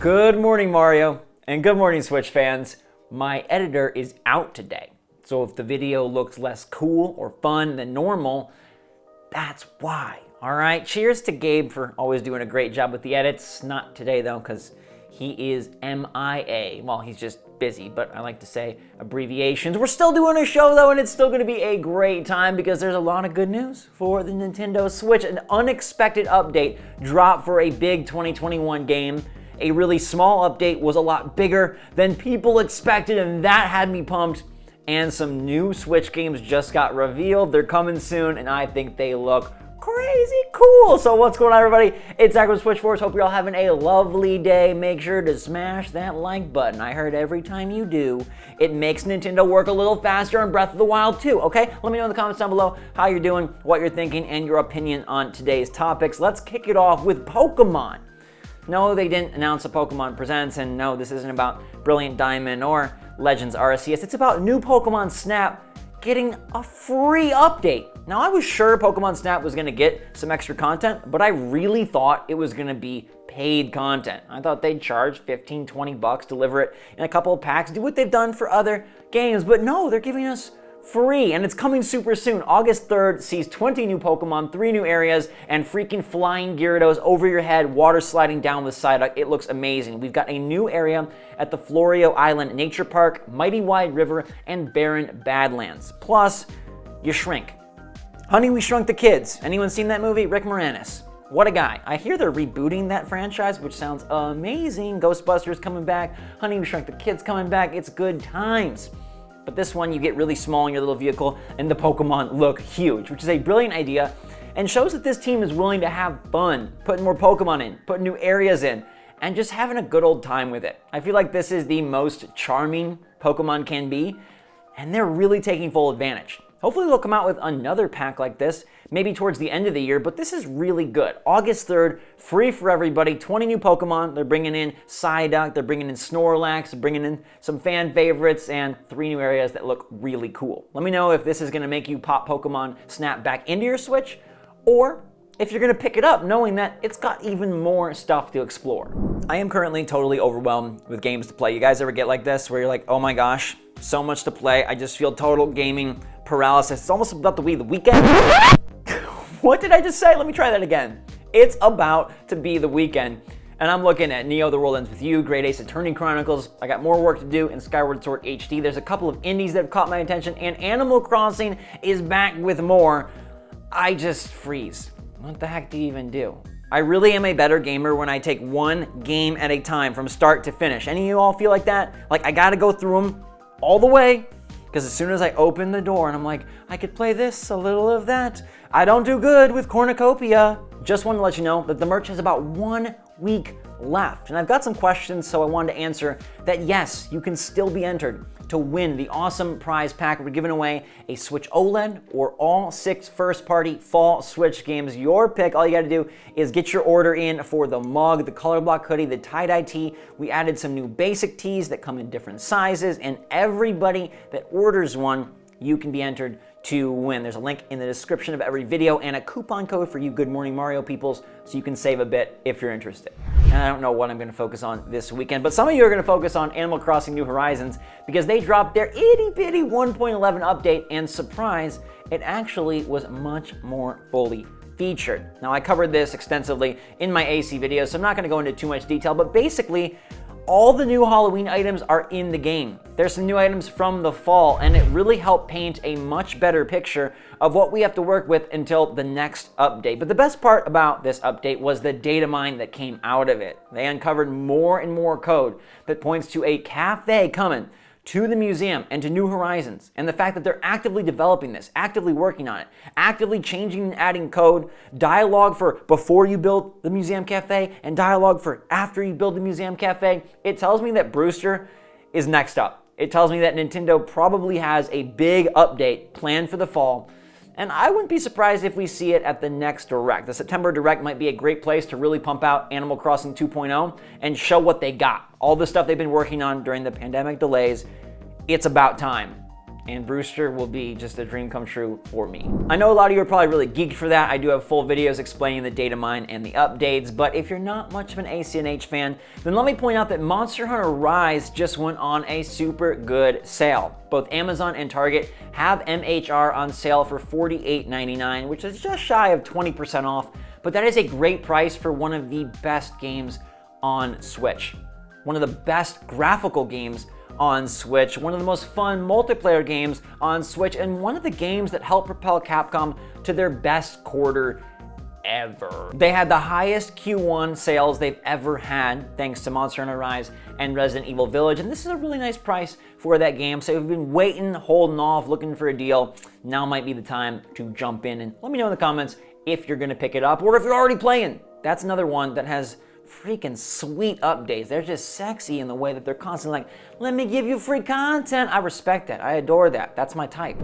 Good morning, Mario, and good morning, Switch fans. My editor is out today, so if the video looks less cool or fun than normal, that's why. All right, cheers to Gabe for always doing a great job with the edits. Not today, though, because he is MIA. Well, he's just busy, but I like to say abbreviations. We're still doing a show, though, and it's still going to be a great time because there's a lot of good news for the Nintendo Switch. An unexpected update dropped for a big 2021 game. A really small update was a lot bigger than people expected, and that had me pumped. And some new Switch games just got revealed. They're coming soon, and I think they look crazy cool. So what's going on, everybody? It's Zach with SwitchForce. Hope you're all having a lovely day. Make sure to smash that like button. I heard every time you do, it makes Nintendo work a little faster on Breath of the Wild too, okay? Let me know in the comments down below how you're doing, what you're thinking, and your opinion on today's topics. Let's kick it off with Pokemon. No, they didn't announce a Pokemon Presents, and no, this isn't about Brilliant Diamond or Legends Arceus. It's about new Pokemon Snap getting a free update. Now, I was sure Pokemon Snap was gonna get some extra content, but I really thought it was gonna be paid content. I thought they'd charge 15, 20 bucks, deliver it in a couple of packs, do what they've done for other games, but no, they're giving us free, and it's coming super soon. August 3rd sees 20 new Pokemon, 3 new areas, and freaking flying Gyarados over your head, water sliding down the side. It looks amazing. We've got a new area at the Florio Island Nature Park, Mighty Wide River, and Barren Badlands. Plus, you shrink. Honey, We Shrunk the Kids. Anyone seen that movie? Rick Moranis. What a guy. I hear they're rebooting that franchise, which sounds amazing. Ghostbusters coming back, Honey, We Shrunk the Kids coming back. It's good times. But this one, you get really small in your little vehicle and the Pokemon look huge, which is a brilliant idea and shows that this team is willing to have fun, putting more Pokemon in, putting new areas in, and just having a good old time with it. I feel like this is the most charming Pokemon can be, and they're really taking full advantage. Hopefully they'll come out with another pack like this, maybe towards the end of the year, but this is really good. August 3rd, free for everybody, 20 new Pokemon. They're bringing in Psyduck, they're bringing in Snorlax, they're bringing in some fan favorites, and 3 new areas that look really cool. Let me know if this is gonna make you pop Pokemon Snap back into your Switch, or if you're gonna pick it up knowing that it's got even more stuff to explore. I am currently totally overwhelmed with games to play. You guys ever get like this, where you're like, oh my gosh, so much to play, I just feel total gaming paralysis. It's almost about to be the weekend. What did I just say? Let me try that again. It's about to be the weekend, and I'm looking at Neo The World Ends With You, Great Ace Attorney Chronicles. I got more work to do in Skyward Sword HD. There's a couple of indies that have caught my attention, and Animal Crossing is back with more. I just freeze. What the heck do you even do? I really am a better gamer when I take one game at a time from start to finish. Any of you all feel like that? Like, I gotta go through them all the way, because as soon as I open the door and I'm like, I could play this, a little of that, I don't do good with cornucopia. Just wanted to let you know that the merch has about 1 week left. And I've got some questions, so I wanted to answer that yes, you can still be entered to win the awesome prize pack. We're giving away a Switch OLED or all 6 first-party fall Switch games. Your pick. All you gotta do is get your order in for the mug, the color block hoodie, the tie-dye tee. We added some new basic tees that come in different sizes, and everybody that orders one, you can be entered to win. There's a link in the description of every video and a coupon code for you Good Morning Mario peoples, so you can save a bit if you're interested. And I don't know what I'm gonna focus on this weekend, but some of you are gonna focus on Animal Crossing New Horizons because they dropped their itty bitty 1.11 update, and surprise, it actually was much more fully featured. Now, I covered this extensively in my AC video, so I'm not gonna go into too much detail, but basically, all the new Halloween items are in the game. There's some new items from the fall, and it really helped paint a much better picture of what we have to work with until the next update. But the best part about this update was the data mine that came out of it. They uncovered more and more code that points to a cafe coming to the museum and to New Horizons, and the fact that they're actively developing this, actively working on it, actively changing and adding code, dialogue for before you build the museum cafe and dialogue for after you build the museum cafe. It tells me that Brewster is next up. It tells me that Nintendo probably has a big update planned for the fall, and I wouldn't be surprised if we see it at the next Direct. The September Direct might be a great place to really pump out Animal Crossing 2.0 and show what they got. All the stuff they've been working on during the pandemic delays, it's about time. and Brewster will be just a dream come true for me. I know a lot of you are probably really geeked for that. I do have full videos explaining the data mine and the updates, but if you're not much of an ACNH fan, then let me point out that Monster Hunter Rise just went on a super good sale. Both Amazon and Target have MHR on sale for $48.99, which is just shy of 20% off, but that is a great price for one of the best games on Switch. One of the best graphical games on Switch, one of the most fun multiplayer games on Switch, and one of the games that helped propel Capcom to their best quarter ever. They had the highest Q1 sales they've ever had thanks to Monster Hunter Rise and Resident Evil Village, and this is a really nice price for that game. So if you've been waiting, holding off, looking for a deal, now might be the time to jump in, and let me know in the comments if you're gonna pick it up or if you're already playing. That's another one that has freaking sweet updates. They're just sexy in the way that they're constantly like, let me give you free content. I respect that. I adore that. That's my type.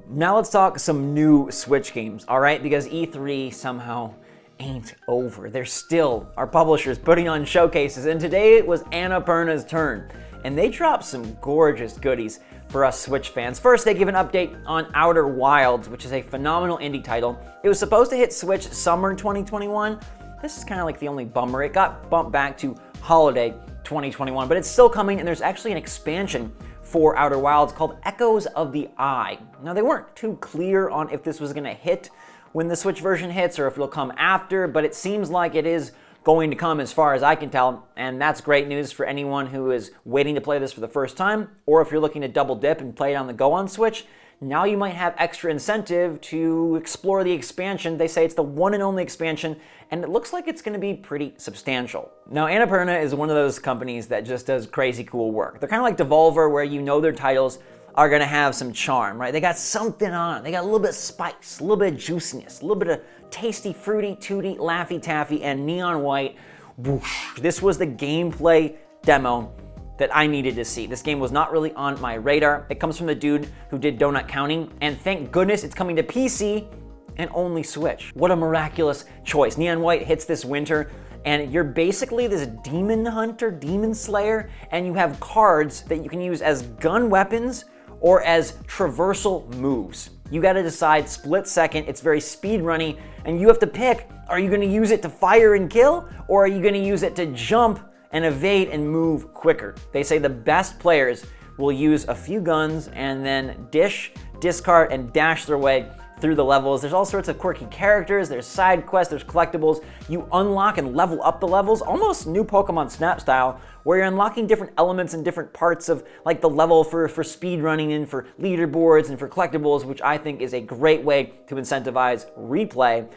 Now let's talk some new Switch games, all right? Because E3 somehow ain't over. There's still our publishers putting on showcases, and today it was Annapurna's turn. And they dropped some gorgeous goodies for us Switch fans. First, they give an update on Outer Wilds, which is a phenomenal indie title. It was supposed to hit Switch summer 2021. This is kind of like the only bummer. It got bumped back to holiday 2021, but it's still coming, and there's actually an expansion for Outer Wilds called Echoes of the Eye. Now, they weren't too clear on if this was gonna hit when the Switch version hits or if it'll come after, but it seems like it is going to come as far as I can tell, and that's great news for anyone who is waiting to play this for the first time, or if you're looking to double dip and play it on the go on Switch. Now you might have extra incentive to explore the expansion. They say it's the one and only expansion, and it looks like it's gonna be pretty substantial. Now, Annapurna is one of those companies that just does crazy cool work. They're kind of like Devolver, where you know their titles are gonna have some charm, right? They got something on it. They got a little bit of spice, a little bit of juiciness, a little bit of tasty, fruity, tooty, laffy taffy, and neon white. Whoosh. This was the gameplay demo that I needed to see. This game was not really on my radar. It comes from the dude who did Donut Counting, and thank goodness it's coming to PC and only Switch. What a miraculous choice. Neon White hits this winter, and you're basically this demon hunter, demon slayer, and you have cards that you can use as gun weapons or as traversal moves. You gotta decide split second, it's very speed runny, and you have to pick, are you gonna use it to fire and kill, or are you gonna use it to jump and evade and move quicker? They say the best players will use a few guns and then discard, and dash their way through the levels. There's all sorts of quirky characters, there's side quests, there's collectibles. You unlock and level up the levels, almost new Pokemon Snap style, where you're unlocking different elements and different parts of like the level for speed running and for leaderboards and for collectibles, which I think is a great way to incentivize replay.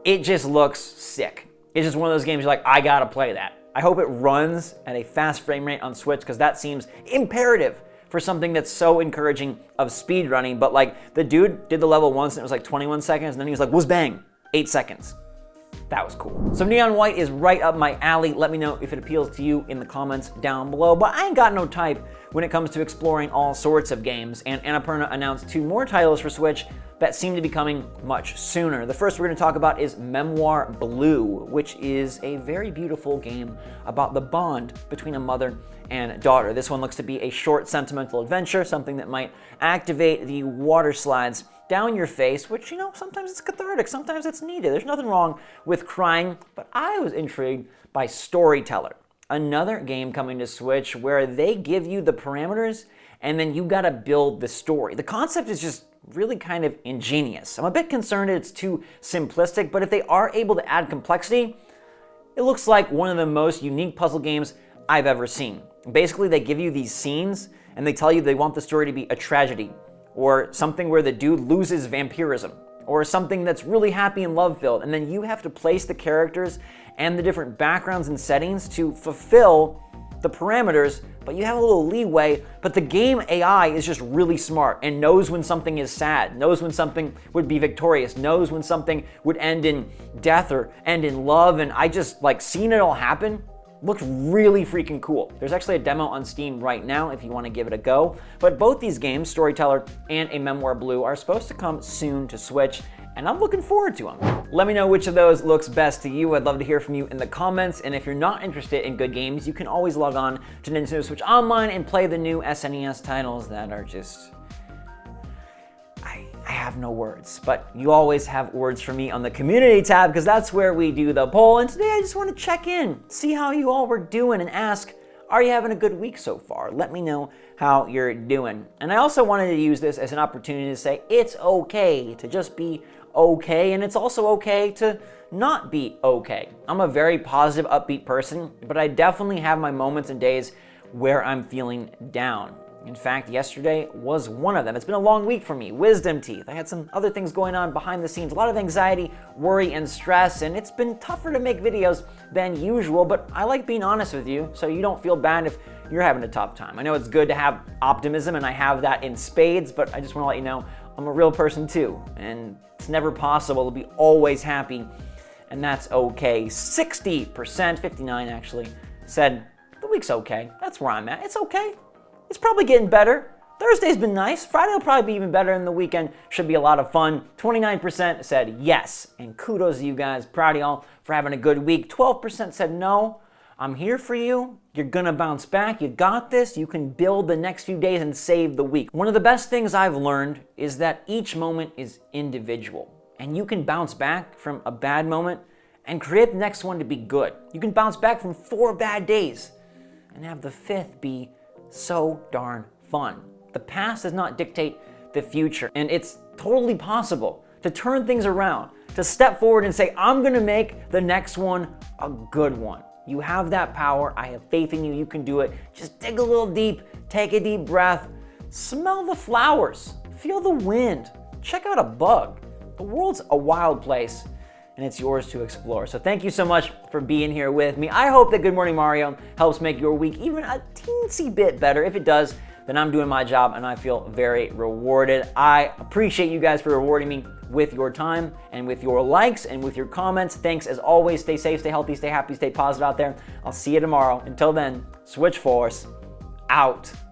It just looks sick. It's just one of those games you're like, I gotta play that. I hope it runs at a fast frame rate on Switch, because that seems imperative for something that's so encouraging of speed running. But like, the dude did the level once and it was like 21 seconds, and then he was like, whiz bang, 8 seconds. That was cool. So Neon White is right up my alley. Let me know if it appeals to you in the comments down below. But I ain't got no type when it comes to exploring all sorts of games, and Annapurna announced 2 more titles for Switch that seem to be coming much sooner. The first we're going to talk about is Memoir Blue, which is a very beautiful game about the bond between a mother and daughter. This one looks to be a short sentimental adventure, something that might activate the water slides down your face, which, you know, sometimes it's cathartic, sometimes it's needed. There's nothing wrong with crying, but I was intrigued by Storyteller, another game coming to Switch where they give you the parameters and then you gotta build the story. The concept is just really kind of ingenious. I'm a bit concerned it's too simplistic, but if they are able to add complexity, it looks like one of the most unique puzzle games I've ever seen. Basically, they give you these scenes and they tell you they want the story to be a tragedy, or something where the dude loses vampirism, or something that's really happy and love-filled, and then you have to place the characters and the different backgrounds and settings to fulfill the parameters, but you have a little leeway. But the game AI is just really smart and knows when something is sad, knows when something would be victorious, knows when something would end in death or end in love, and I just like seeing it all happen. Looks really freaking cool. There's actually a demo on Steam right now if you want to give it a go. But both these games, Storyteller and A Memoir Blue, are supposed to come soon to Switch, and I'm looking forward to them. Let me know which of those looks best to you. I'd love to hear from you in the comments, and if you're not interested in good games, you can always log on to Nintendo Switch Online and play the new SNES titles that are just I have no words, but you always have words for me on the community tab because that's where we do the poll. And today I just want to check in, see how you all were doing and ask, are you having a good week so far? Let me know how you're doing. And I also wanted to use this as an opportunity to say it's okay to just be okay, and it's also okay to not be okay. I'm a very positive, upbeat person, but I definitely have my moments and days where I'm feeling down. In fact, yesterday was one of them. It's been a long week for me. Wisdom teeth. I had some other things going on behind the scenes, a lot of anxiety, worry, and stress, and it's been tougher to make videos than usual, but I like being honest with you so you don't feel bad if you're having a tough time. I know it's good to have optimism, and I have that in spades, but I just want to let you know I'm a real person too, and it's never possible to be always happy, and that's okay. 60%, 59 actually, said the week's okay. That's where I'm at. It's okay. It's probably getting better. Thursday's been nice. Friday will probably be even better, and the weekend should be a lot of fun. 29% said yes, and kudos to you guys. Proud of y'all for having a good week. 12% said no. I'm here for you. You're gonna bounce back. You got this. You can build the next few days and save the week. One of the best things I've learned is that each moment is individual, and you can bounce back from a bad moment and create the next one to be good. You can bounce back from 4 bad days and have the 5th be so darn fun. The past does not dictate the future, and it's totally possible to turn things around, to step forward and say, I'm gonna make the next one a good one. You have that power. I have faith in you. You can do it. Just dig a little deep, take a deep breath, smell the flowers, feel the wind, check out a bug. The world's a wild place, and it's yours to explore. So thank you so much for being here with me. I hope that Good Morning Mario helps make your week even a teensy bit better. If it does, then I'm doing my job and I feel very rewarded. I appreciate you guys for rewarding me with your time and with your likes and with your comments. Thanks as always. Stay safe, stay healthy, stay happy, stay positive out there. I'll see you tomorrow. Until then, SwitchForce out.